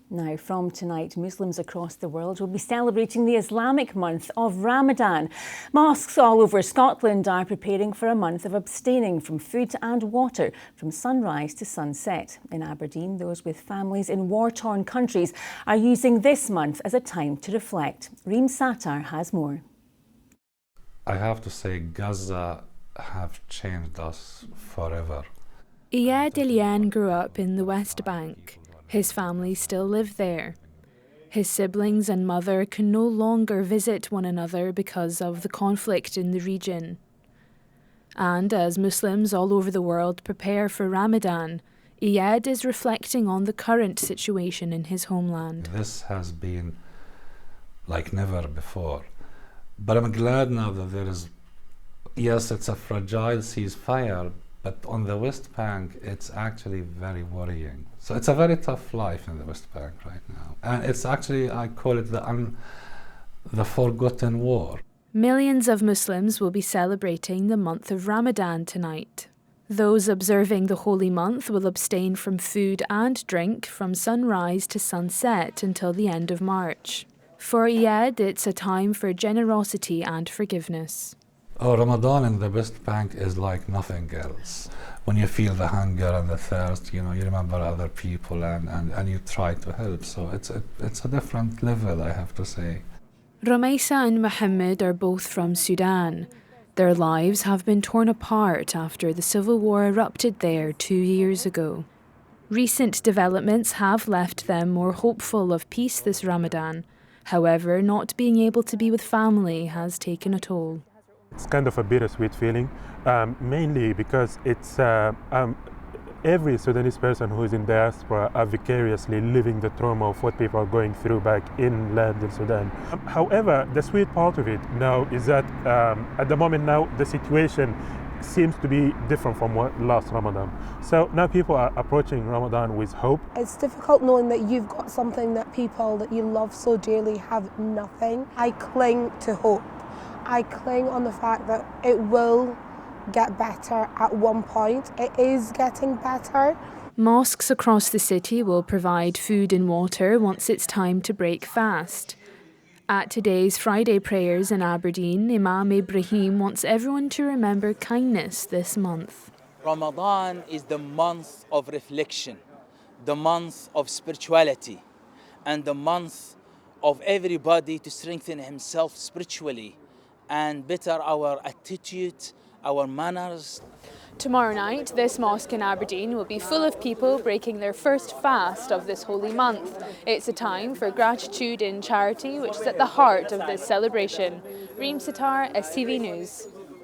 Now, from tonight, Muslims across the world will be celebrating the Islamic month of Ramadan. Mosques all over Scotland are preparing for a month of abstaining from food and water from sunrise to sunset. In Aberdeen, those with families in war-torn countries are using this month as a time to reflect. Reem Sattar has more. I have to say, Gaza have changed us forever. Iyad Elian grew up in the West Bank. His family still live there. His siblings and mother can no longer visit one another because of the conflict in the region. And as Muslims all over the world prepare for Ramadan, Iyad is reflecting on the current situation in his homeland. This has been like never before. But I'm glad now that there is, yes, it's a fragile ceasefire, but on the West Bank, it's actually very worrying. So it's a very tough life in the West Bank right now. And it's actually, I call it the forgotten war. Millions of Muslims will be celebrating the month of Ramadan tonight. Those observing the holy month will abstain from food and drink from sunrise to sunset until the end of March. For Iyad, it's a time for generosity and forgiveness. Oh, Ramadan in the West Bank is like nothing else. When you feel the hunger and the thirst, you remember other people and you try to help. So it's a different level, I have to say. Rumaisa and Mohammed are both from Sudan. Their lives have been torn apart after the civil war erupted there 2 years ago. Recent developments have left them more hopeful of peace this Ramadan. However, not being able to be with family has taken a toll. It's kind of a bittersweet feeling, mainly because it's every Sudanese person who is in diaspora are vicariously living the trauma of what people are going through back in land in Sudan. However, the sweet part of it now is that at the moment now the situation seems to be different from what last Ramadan. So now people are approaching Ramadan with hope. It's difficult knowing that you've got something that people that you love so dearly have nothing. I cling to hope. I cling on the fact that it will get better at one point. It is getting better. Mosques across the city will provide food and water once it's time to break fast. At today's Friday prayers in Aberdeen, Imam Ibrahim wants everyone to remember kindness this month. Ramadan is the month of reflection, the month of spirituality, and the month of everybody to strengthen himself spiritually and better our attitude, our manners. Tomorrow night, this mosque in Aberdeen will be full of people breaking their first fast of this holy month. It's a time for gratitude and charity, which is at the heart of this celebration. Reem Sattar, STV News.